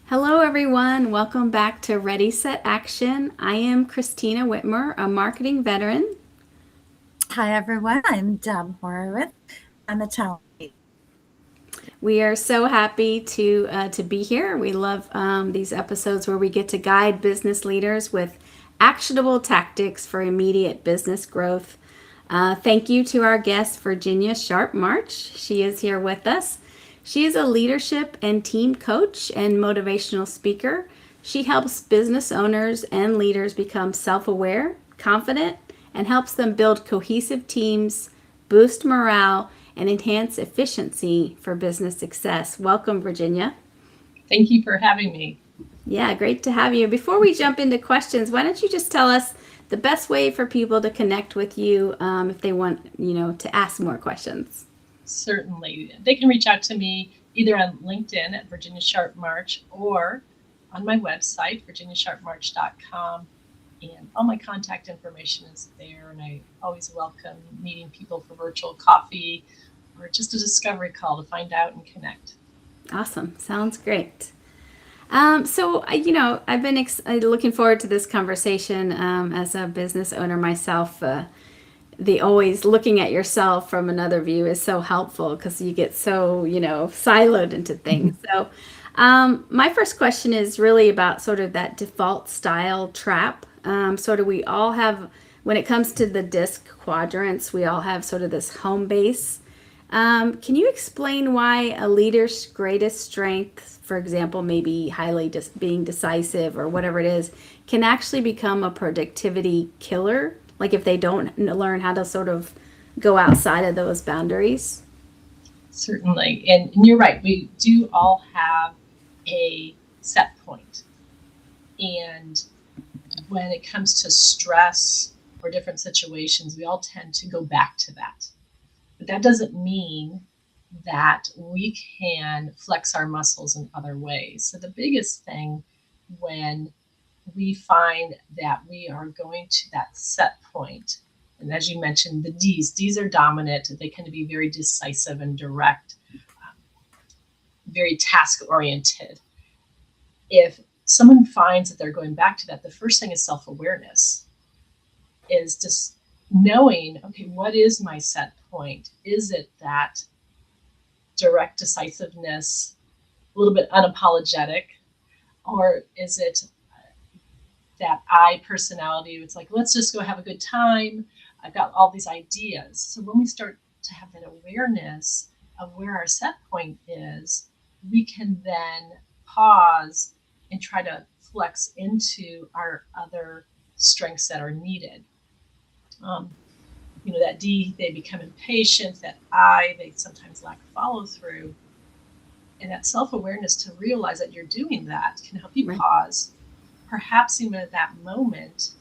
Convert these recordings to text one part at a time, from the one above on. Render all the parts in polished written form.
Hello, everyone. Welcome back to Ready, Set, Action. I am Kristina Witmer, a marketing veteran. Hi, everyone. I'm Deb Horowitz. I'm a talent. We are so happy to be here. We love these episodes where we get to guide business leaders with actionable tactics for immediate business growth. Thank you to our guest, Virginia Sharp March. She is here with us. She is a leadership and team coach and motivational speaker. She helps business owners and leaders become self aware, confident, and helps them build cohesive teams, boost morale, and enhance efficiency for business success. Welcome, Virginia. Thank you for having me. Yeah, great to have you. Before we jump into questions, why don't you just tell us the best way for people to connect with you if they want, to ask more questions? Certainly. They can reach out to me either on LinkedIn at Virginia Sharp March or on my website, virginiasharpmarch.com. And all my contact information is there. And I always welcome meeting people for virtual coffee or just a discovery call to find out and connect. Awesome. Sounds great. I've been looking forward to this conversation as a business owner myself. The always looking at yourself from another view is so helpful because you get so, siloed into things. So, my first question is really about sort of that default style trap. We all have, when it comes to the DiSC quadrants, we all have sort of this home base. Can you explain why a leader's greatest strength, for example, maybe being decisive or whatever it is, can actually become a productivity killer? Like if they don't learn how to sort of go outside of those boundaries? Certainly. And you're right. We do all have a set point. And when it comes to stress or different situations, we all tend to go back to that. But that doesn't mean that we can flex our muscles in other ways. So the biggest thing when we find that we are going to that set point, and as you mentioned, the D's are dominant. They can be very decisive and direct, very task oriented. If someone finds that they're going back to that, the first thing is self-awareness, is just knowing, okay, what is my set point? Is it that direct decisiveness, a little bit unapologetic, or is it that I personality? It's like, let's just go have a good time. I've got all these ideas. So when we start to have that awareness of where our set point is, we can then pause and try to flex into our other strengths that are needed. That D, they become impatient. That I, they sometimes lack follow through. And that self-awareness to realize that you're doing that can help you pause. Perhaps even at that moment,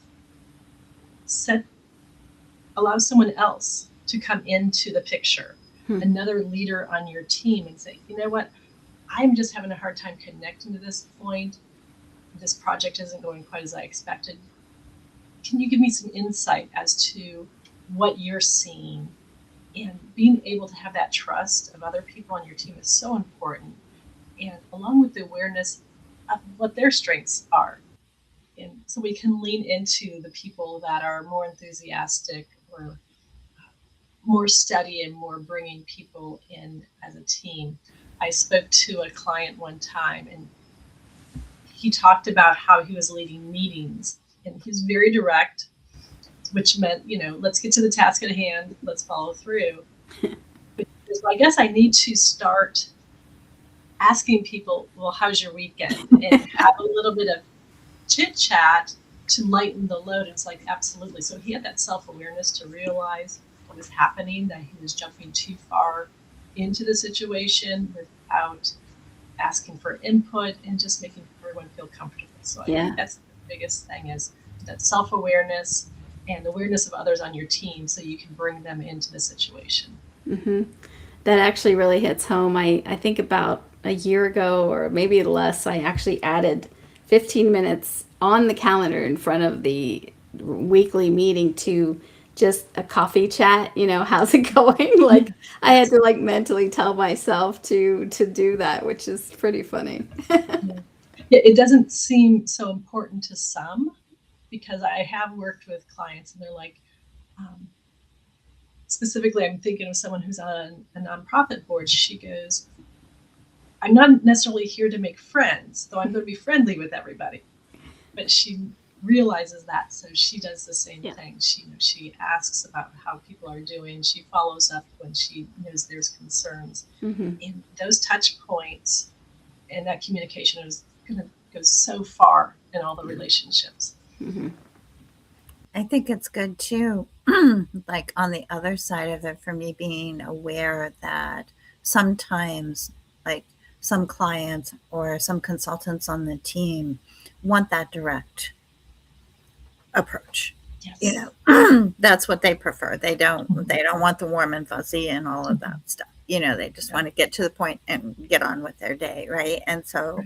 allow someone else to come into the picture, another leader on your team, and say, you know what, I'm just having a hard time connecting to this point. This project isn't going quite as I expected. Can you give me some insight as to what you're seeing? And being able to have that trust of other people on your team is so important. And along with the awareness of what their strengths are. And so we can lean into the people that are more enthusiastic or more steady and more bringing people in as a team. I spoke to a client one time and he talked about how he was leading meetings, and he was very direct, which meant, let's get to the task at hand, let's follow through. So I guess I need to start asking people, well, how's your weekend? And have a little bit of chit chat to lighten the load. It's like, absolutely. So he had that self-awareness to realize what was happening, that he was jumping too far into the situation without asking for input and just making everyone feel comfortable. So I think that's the biggest thing, is that self-awareness and awareness of others on your team so you can bring them into the situation. Mm-hmm. That actually really hits home. I think about a year ago or maybe less, I actually added 15 minutes on the calendar in front of the weekly meeting to just a coffee chat, how's it going? Like I had to mentally tell myself to do that, which is pretty funny. Yeah, it doesn't seem so important to some, because I have worked with clients and they're like, specifically, I'm thinking of someone who's on a nonprofit board. She goes, I'm not necessarily here to make friends, though I'm going to be friendly with everybody. But she realizes that, so she does the same thing. She asks about how people are doing. She follows up when she knows there's concerns. And those touch points and that communication is going to go so far in all the relationships. I think it's good too, like on the other side of it, for me, being aware that sometimes, like some clients or some consultants on the team want that direct approach. Yes. That's what they prefer. They don't want the warm and fuzzy and all of that stuff. They just want to get to the point and get on with their day, right? And so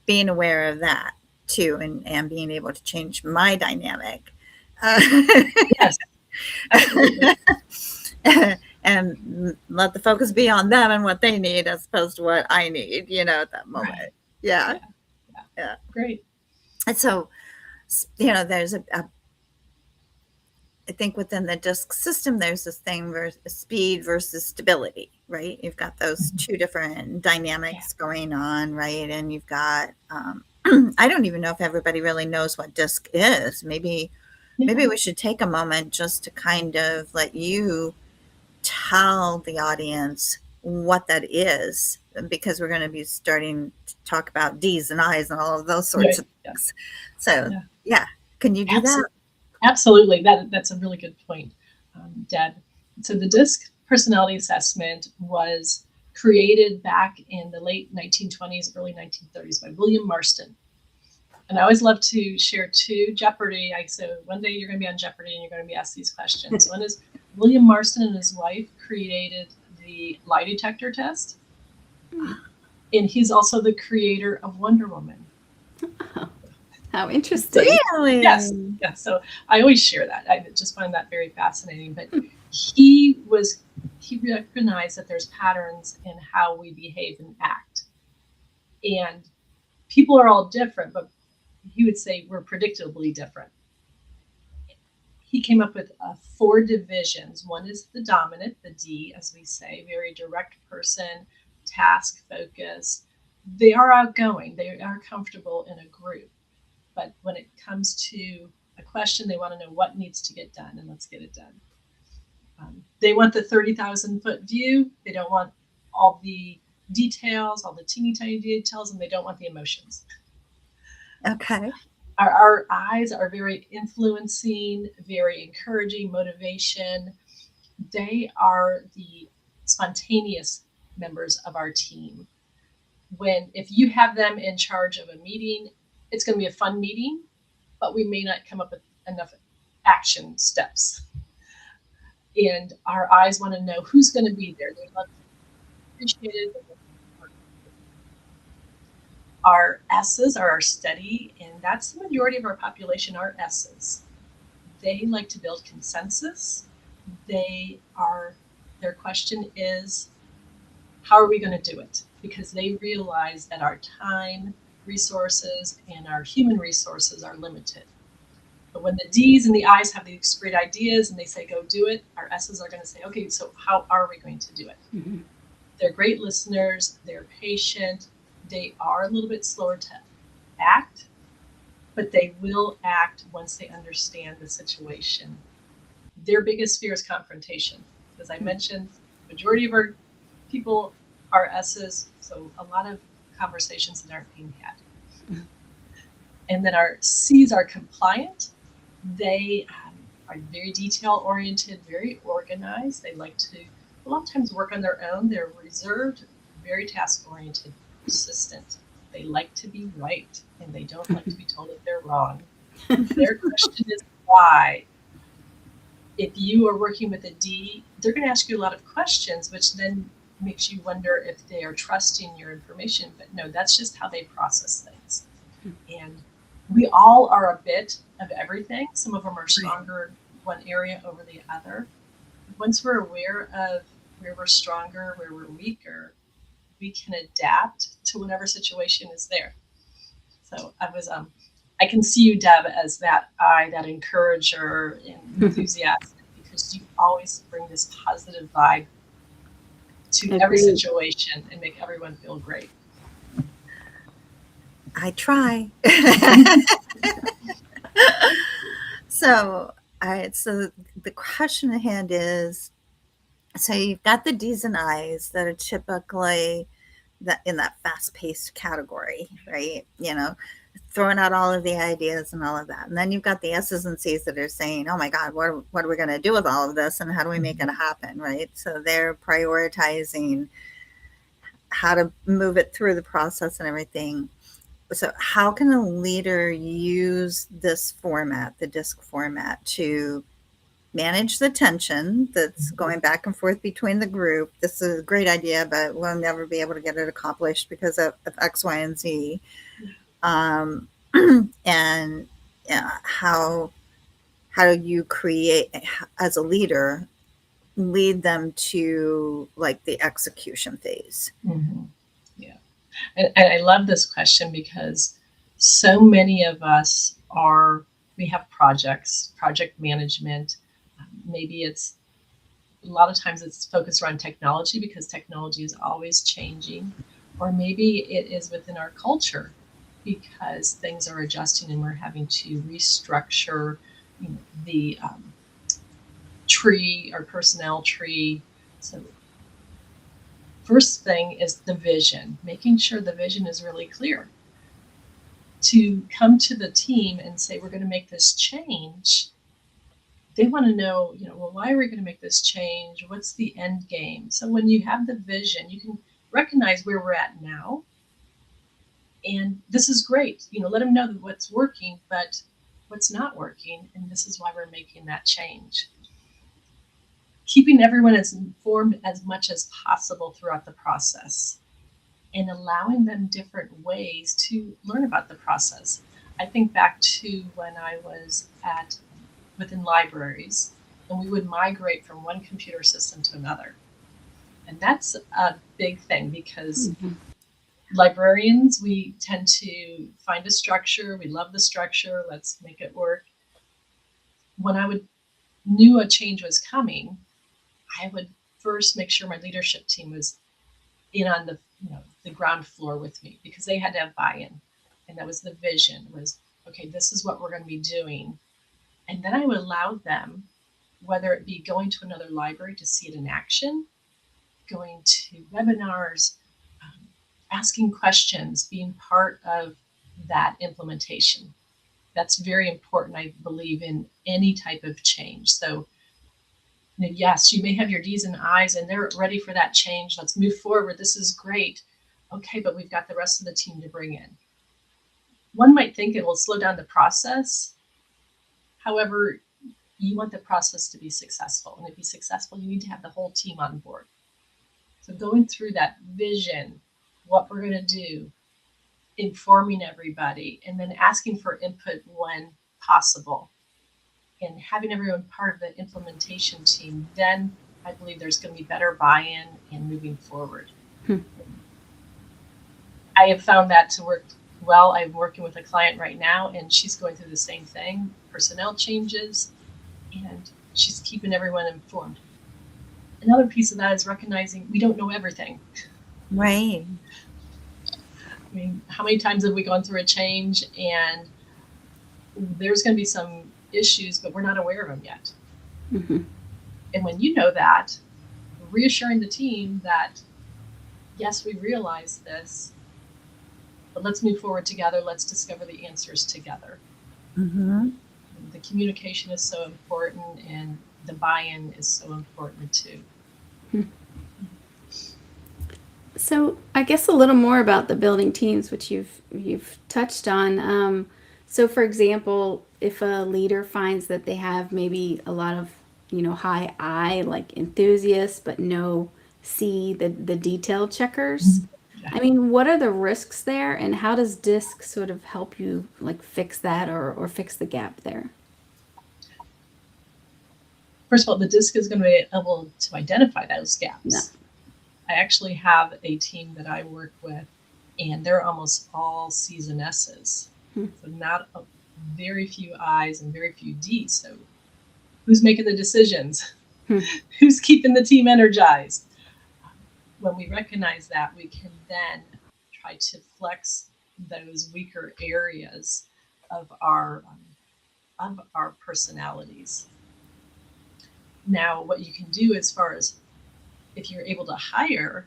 being aware of that too, and being able to change my dynamic. Yes. Absolutely. And let the focus be on them and what they need as opposed to what I need, at that moment. Right. Yeah. Great. And so, there's I think within the DiSC system, there's this thing versus speed versus stability, right? You've got those two different dynamics going on, right? And you've got, I don't even know if everybody really knows what DiSC is. Maybe we should take a moment just to kind of let you tell the audience what that is, because we're going to be starting to talk about D's and I's and all of those sorts of things. So, can you do that? Absolutely. That's a really good point, Deb. So the DiSC personality assessment was created back in the late 1920s, early 1930s by William Marston. And I always love to share two Jeopardy. So one day you're going to be on Jeopardy and you're going to be asked these questions. One is William Marston and his wife created the lie detector test. And he's also the creator of Wonder Woman. How interesting. Really? Yes. Yeah. So I always share that. I just find that very fascinating. But he recognized that there's patterns in how we behave and act. And people are all different, but he would say we're predictably different. He came up with 4 divisions. One is the dominant, the D, as we say, very direct person, task focused. They are outgoing. They are comfortable in a group. But when it comes to a question, they want to know what needs to get done, and let's get it done. They want the 30,000-foot view. They don't want all the details, all the teeny tiny details, and they don't want the emotions. Okay. Our eyes are very influencing, very encouraging, motivation. They are the spontaneous members of our team. If you have them in charge of a meeting, it's going to be a fun meeting, but we may not come up with enough action steps. And our eyes want to know who's going to be there. They love to be appreciated. Our S's are our steady, and that's the majority of our population are S's. They like to build consensus. Their question is, how are we going to do it? Because they realize that our time, resources, and our human resources are limited. But when the D's and the I's have these great ideas and they say, go do it, our S's are going to say, okay, so how are we going to do it? Mm-hmm. They're great listeners. They're patient. They are a little bit slower to act, but they will act once they understand the situation. Their biggest fear is confrontation. As I mentioned, the majority of our people are S's, so a lot of conversations that aren't being had. Mm-hmm. And then our C's are compliant. They are very detail-oriented, very organized. They like to a lot of times work on their own. They're reserved, very task-oriented, persistent. They like to be right, and they don't like to be told that they're wrong. Their question is why. If you are working with a D, they're going to ask you a lot of questions, which then makes you wonder if they are trusting your information. But no, that's just how they process things. And we all are a bit of everything. Some of them are stronger in one area over the other. Once we're aware of where we're stronger, where we're weaker, we can adapt to whatever situation is there. So I can see you, Deb, as that eye, that encourager and enthusiastic, because you always bring this positive vibe to every Agreed. situation and make everyone feel great. I try. So, all right. So the question at hand is, so you've got the D's and I's that are typically in that fast-paced category, right? Throwing out all of the ideas and all of that. And then you've got the S's and C's that are saying, oh my God, what are we going to do with all of this? And how do we make it happen, right? So they're prioritizing how to move it through the process and everything. So how can a leader use this format, the DiSC format, to manage the tension that's going back and forth between the group? This is a great idea, but we'll never be able to get it accomplished because of X, Y, and Z. And how do you create, as a leader, lead them to like the execution phase? Mm-hmm. Yeah. And I love this question because so many of us we have projects, project management. Maybe a lot of times it's focused around technology because technology is always changing, or maybe it is within our culture because things are adjusting and we're having to restructure the tree or personnel tree. So first thing is the vision, making sure the vision is really clear. To come to the team and say, we're going to make this change, they want to know, well, why are we going to make this change? What's the end game? So when you have the vision, you can recognize where we're at now. And this is great. Let them know what's working, but what's not working. And this is why we're making that change. Keeping everyone as informed as much as possible throughout the process and allowing them different ways to learn about the process. I think back to when I was within libraries, and we would migrate from one computer system to another. And that's a big thing because librarians, we tend to find a structure. We love the structure. Let's make it work. When I knew a change was coming, I would first make sure my leadership team was in on the ground floor with me, because they had to have buy-in. And that was the vision, was, okay, this is what we're going to be doing. And then I would allow them, whether it be going to another library to see it in action, going to webinars, asking questions, being part of that implementation. That's very important, I believe, in any type of change. So, yes, you may have your D's and I's and they're ready for that change. Let's move forward. This is great. Okay, but we've got the rest of the team to bring in. One might think it will slow down the process. However, you want the process to be successful. And to be successful, you need to have the whole team on board. So going through that vision, what we're going to do, informing everybody, and then asking for input when possible, and having everyone part of the implementation team, then I believe there's going to be better buy-in and moving forward. I have found that to work well. I'm working with a client right now, and she's going through the same thing, personnel changes, and she's keeping everyone informed. Another piece of that is recognizing we don't know everything. Right. I mean, how many times have we gone through a change and there's going to be some issues, but we're not aware of them yet. And when you know that, reassuring the team that, yes, we realize this, but let's move forward together. Let's discover the answers together. The communication is so important, and the buy-in is so important too. So I guess a little more about the building teams, which you've touched on. So for example, if a leader finds that they have maybe a lot of, high I, like enthusiasts, but no C, the detail checkers. I mean, what are the risks there, and how does DiSC sort of help you like fix that or fix the gap there? First of all, the DiSC is going to be able to identify those gaps. Yeah. I actually have a team that I work with and they're almost all C's and S's. So not very few I's and very few D's. So who's making the decisions? Who's keeping the team energized? When we recognize that, we can then try to flex those weaker areas of our personalities. Now, what you can do as far as if you're able to hire,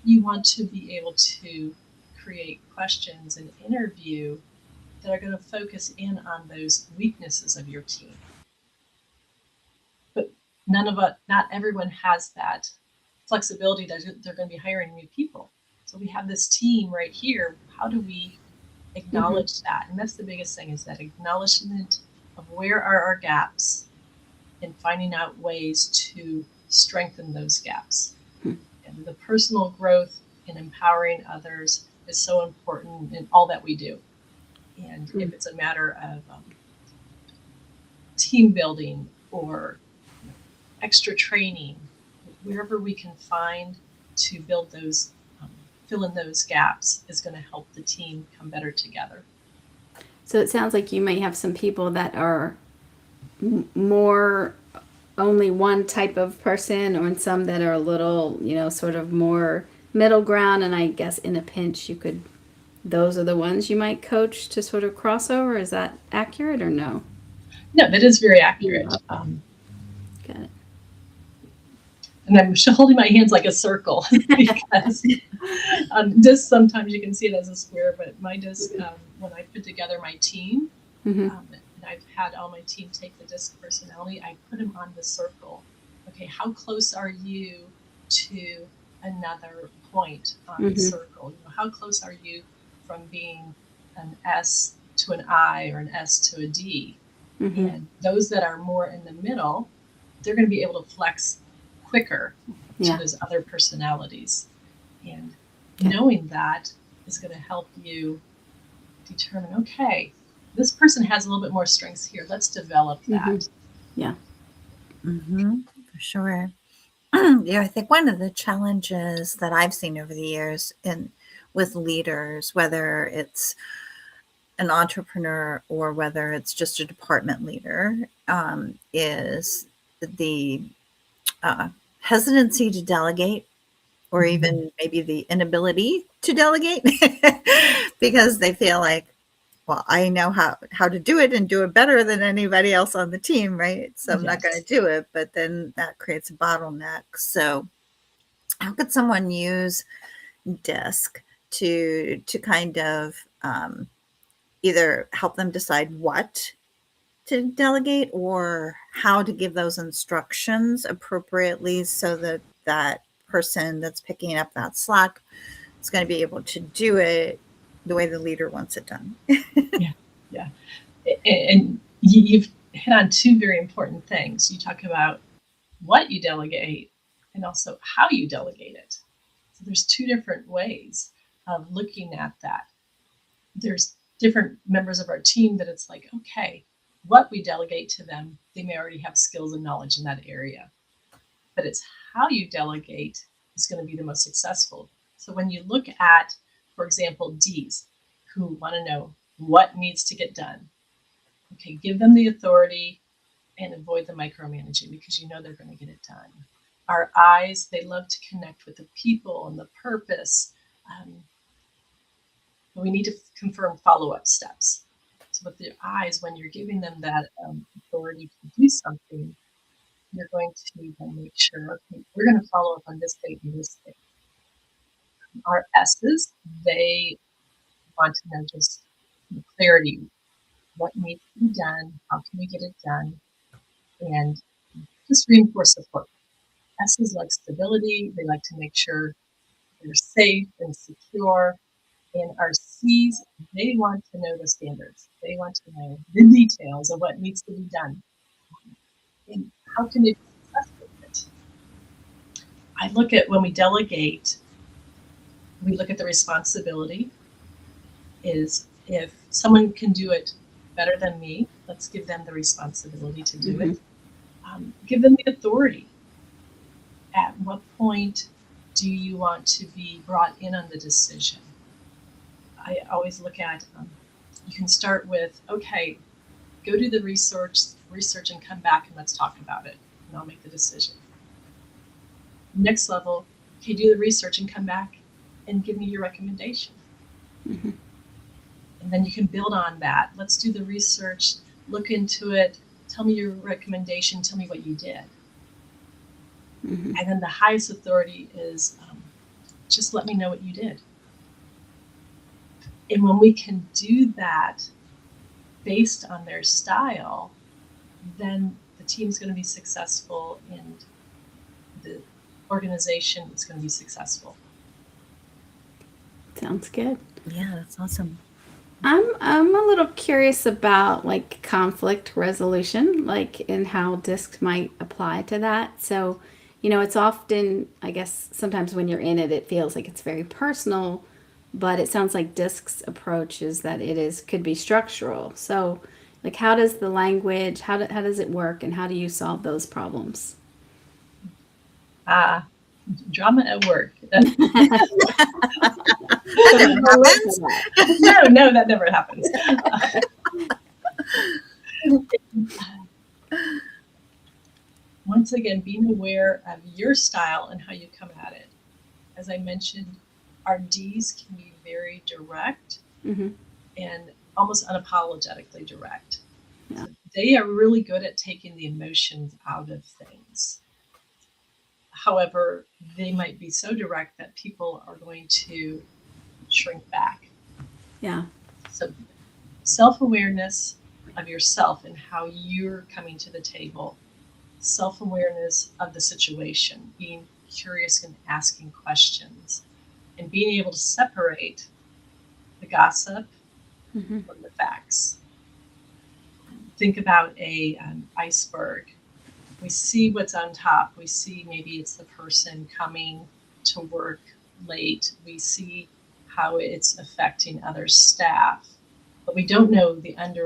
you want to be able to create questions and interview that are going to focus in on those weaknesses of your team. But not everyone has that flexibility that they're going to be hiring new people. So we have this team right here. How do we acknowledge that? And that's the biggest thing, is that acknowledgement of where are our gaps and finding out ways to strengthen those gaps. And the personal growth and empowering others is so important in all that we do. And if it's a matter of team building or extra training, wherever we can find to build those, fill in those gaps, is going to help the team come better together. So it sounds like you may have some people that are more only one type of person, or some that are a little, sort of more middle ground. And I guess in a pinch, those are the ones you might coach to sort of cross over. Is that accurate or no? No, that is very accurate. Got it. And I'm holding my hands like a circle because DiSC, sometimes you can see it as a square, but my DiSC, when I put together my team, and I've had all my team take the DiSC personality, I put them on the circle. Okay, how close are you to another point on the circle? How close are you from being an S to an I or an S to a D? And those that are more in the middle, they're going to be able to flex quicker to those other personalities. And knowing that is going to help you determine, okay, this person has a little bit more strengths here. Let's develop that. Yeah. For sure. I think one of the challenges that I've seen over the years with leaders, whether it's an entrepreneur or whether it's just a department leader, is the hesitancy to delegate, or even maybe the inability to delegate because they feel like, well, I know how to do it and do it better than anybody else on the team, right? So I'm not going to do it, but then that creates a bottleneck. So how could someone use DiSC to kind of either help them decide what to delegate or how to give those instructions appropriately so that that person that's picking up that slack is going to be able to do it the way the leader wants it done? Yeah. And you've hit on two very important things. You talk about what you delegate and also how you delegate it. So there's two different ways of looking at that. There's different members of our team that it's like, okay, what we delegate to them, they may already have skills and knowledge in that area. But it's how you delegate is going to be the most successful. So when you look at, for example, Ds who want to know what needs to get done, okay, give them the authority and avoid the micromanaging because you know they're going to get it done. Our Is, they love to connect with the people and the purpose. We need to confirm follow-up steps. So with the Is, when you're giving them that authority to do something, you're going to then make sure, okay, we're going to follow up on this date and this date. Our S's, they want to know just clarity. What needs to be done? How can we get it done? And just reinforce support. S's like stability. They like to make sure they're safe and secure. And our C's, they want to know the standards. They want to know the details of what needs to be done. And how can they be successful with it? I look at when we delegate, we look at the responsibility. Is if someone can do it better than me, let's give them the responsibility to do it. Give them the authority. At what point do you want to be brought in on the decision? I always look at, you can start with, okay, go do the research and come back and let's talk about it. And I'll make the decision. Next level, okay, do the research and come back and give me your recommendation. Mm-hmm. And then you can build on that. Let's do the research, look into it, tell me your recommendation, tell me what you did. Mm-hmm. And then the highest authority is just let me know what you did. And when we can do that based on their style, then the team's going to be successful and the organization is going to be successful. Sounds good. Yeah, that's awesome. I'm a little curious about like conflict resolution, like and how DiSC might apply to that. So, it's often, I guess, sometimes when you're in it, it feels like it's very personal, but it sounds like DiSC's approach is that could be structural. So, like, how does the language, how does it work, and how do you solve those problems? Drama at work. That never happens. No, that never happens. Once again, being aware of your style and how you come at it. As I mentioned, our Ds can be very direct Mm-hmm. and almost unapologetically direct. Yeah. So they are really good at taking the emotions out of things. However, they might be so direct that people are going to shrink back. Yeah. So self-awareness of yourself and how you're coming to the table, self-awareness of the situation, being curious and asking questions, and being able to separate the gossip Mm-hmm. from the facts. Think about an iceberg. We see what's on top. We see maybe it's the person coming to work late. We see how it's affecting other staff, but we don't know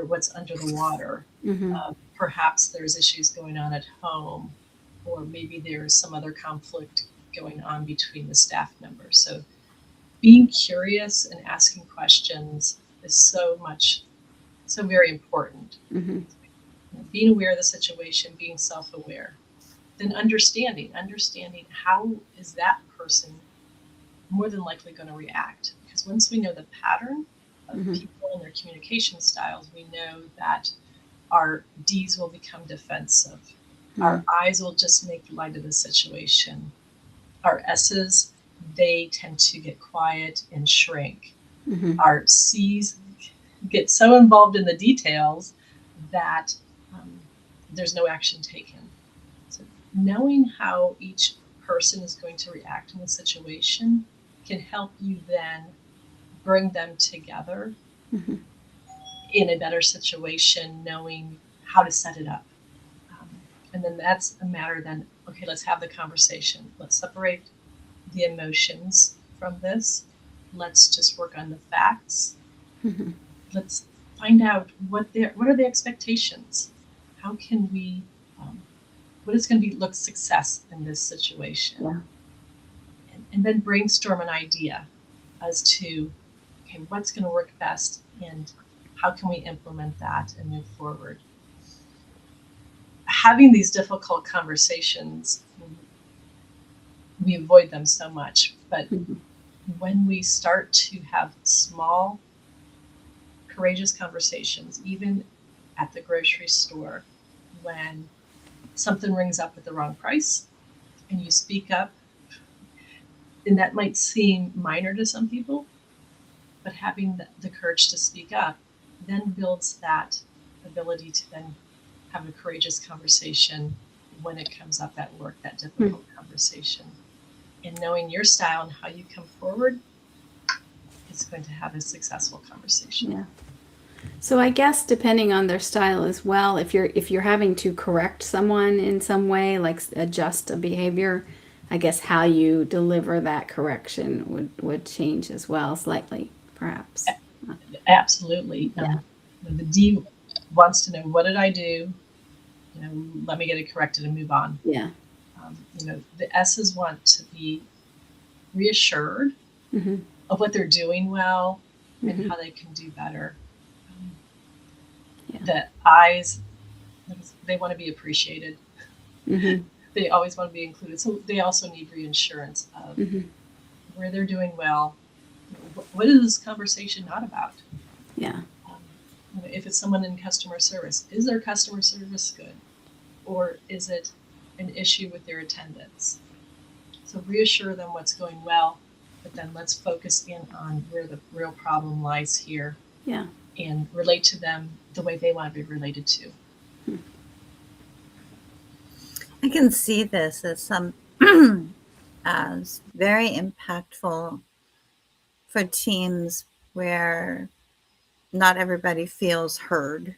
what's under the water. Mm-hmm. Perhaps there's issues going on at home, or maybe there's some other conflict going on between the staff members. So being curious and asking questions is so very important. Mm-hmm. Being aware of the situation, being self-aware, then understanding how is that person more than likely going to react. Because once we know the pattern of Mm-hmm. people and their communication styles, we know that our Ds will become defensive. Mm-hmm. Our Is will just make light of the situation. Our S's, they tend to get quiet and shrink. Mm-hmm. Our C's get so involved in the details that there's no action taken. So knowing how each person is going to react in the situation can help you then bring them together Mm-hmm. in a better situation, knowing how to set it up. And then that's a matter then, okay, let's have the conversation. Let's separate the emotions from this. Let's just work on the facts. Mm-hmm. Let's find out what are the expectations. How can we, what is going to look success in this situation? Yeah. And then brainstorm an idea as to, okay, what's going to work best and how can we implement that and move forward? Having these difficult conversations, we avoid them so much, but Mm-hmm. when we start to have small, courageous conversations, even at the grocery store, when something rings up with the wrong price and you speak up, and that might seem minor to some people, but having the courage to speak up then builds that ability to then have a courageous conversation when it comes up at work, that difficult conversation. And knowing your style and how you come forward is going to have a successful conversation. Yeah. So I guess depending on their style as well, if you're having to correct someone in some way, like adjust a behavior, I guess how you deliver that correction would change as well, slightly, perhaps. Absolutely. Yeah. The D wants to know, what did I do? Let me get it corrected and move on. Yeah. The S's want to be reassured Mm-hmm. of what they're doing well, and how they can do better. Yeah. The eyes, they want to be appreciated. Mm-hmm. They always want to be included. So they also need reassurance of where they're doing well. What is this conversation not about? Yeah. If it's someone in customer service, is their customer service good? Or is it an issue with their attendance? So reassure them what's going well, but then let's focus in on where the real problem lies here. Yeah. And relate to them the way they want to be related to. I can see this as as very impactful for teams where not everybody feels heard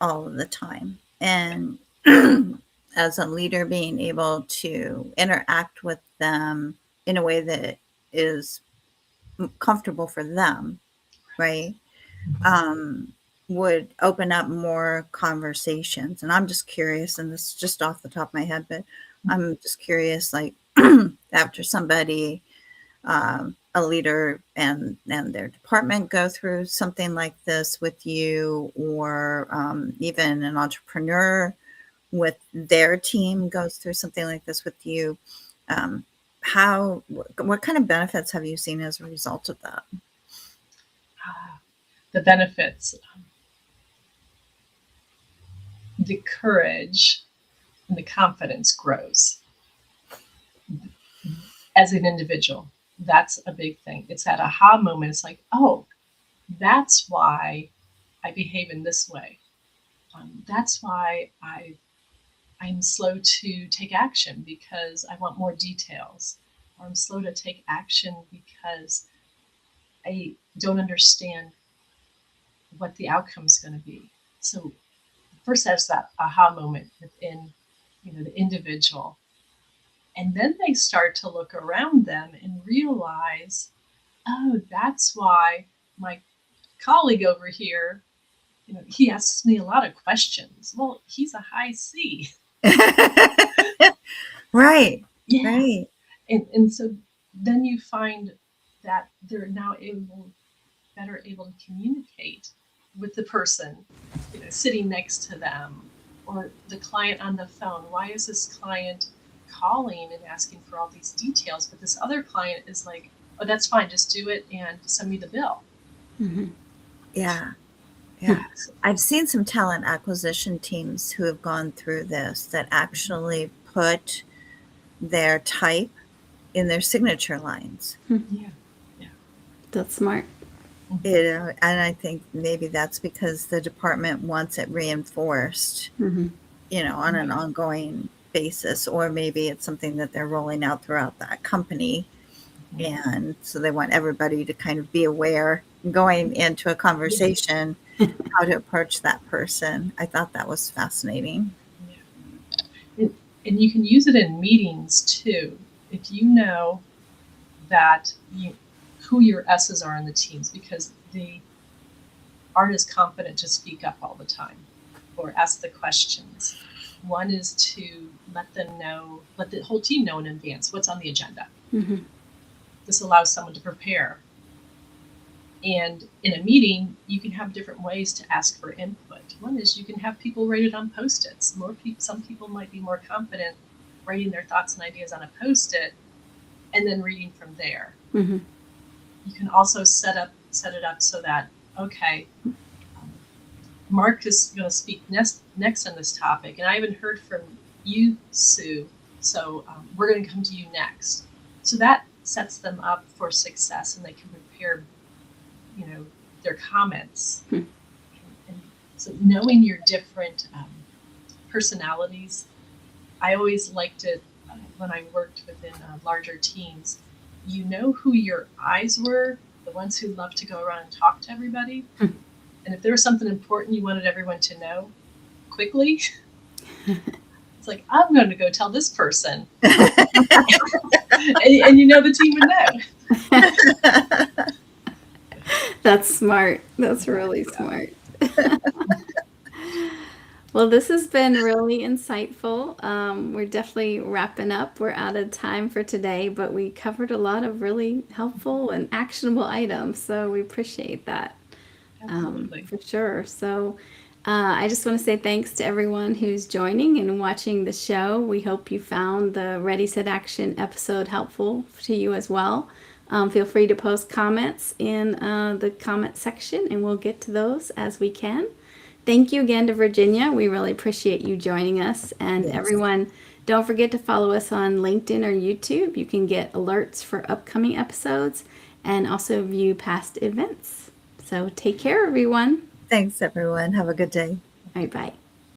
all of the time. And as a leader, being able to interact with them in a way that is comfortable for them, right? Would open up more conversations. And I'm just curious, and this is just off the top of my head, but I'm just curious, like after somebody, a leader and their department go through something like this with you, or even an entrepreneur with their team goes through something like this with you, what kind of benefits have you seen as a result of that? The benefits, the courage and the confidence grows as an individual. That's a big thing. It's that aha moment. It's like, oh, that's why I behave in this way. That's why I'm slow to take action because I want more details. Or I'm slow to take action because I don't understand what the outcome is going to be. So first there's that aha moment within, the individual. And then they start to look around them and realize, oh, that's why my colleague over here, he asks me a lot of questions. Well, he's a high C. Right. Yeah. Right. And so then you find that they're now better able to communicate with the person, sitting next to them, or the client on the phone. Why is this client calling and asking for all these details, but this other client is like, oh, that's fine, just do it and send me the bill? Yeah. I've seen some talent acquisition teams who have gone through this that actually put their type in their signature lines. Yeah. That's smart. And I think maybe that's because the department wants it reinforced, on an ongoing basis, or maybe it's something that they're rolling out throughout that company. And so they want everybody to kind of be aware going into a conversation, how to approach that person. I thought that was fascinating. Yeah. And you can use it in meetings too. If you know that who your S's are in the teams, because they aren't as confident to speak up all the time or ask the questions. One is to let the whole team know in advance what's on the agenda. This allows someone to prepare. And in a meeting, you can have different ways to ask for input. One is you can have people write it on Post-its. Some people might be more confident writing their thoughts and ideas on a Post-it and then reading from there. You can also set it up so that, okay, Mark is going to speak next on this topic, and I haven't heard from you, Sue, so we're going to come to you next. So that sets them up for success, and they can prepare, their comments. And so knowing your different personalities, I always liked it when I worked within larger teams. You know who your eyes were, the ones who love to go around and talk to everybody. And if there was something important you wanted everyone to know quickly, it's like, I'm going to go tell this person. and the team would know. That's smart. That's really smart. Well, this has been really insightful. We're definitely wrapping up. We're out of time for today, but we covered a lot of really helpful and actionable items. So we appreciate that. Absolutely. For sure. So I just want to say thanks to everyone who's joining and watching the show. We hope you found the Ready, Set, Action episode helpful to you as well. Feel free to post comments in the comment section, and we'll get to those as we can. Thank you again to Virginia. We really appreciate you joining us. And Yes. everyone, don't forget to follow us on LinkedIn or YouTube. You can get alerts for upcoming episodes and also view past events. So take care, everyone. Thanks, everyone. Have a good day. All right, bye.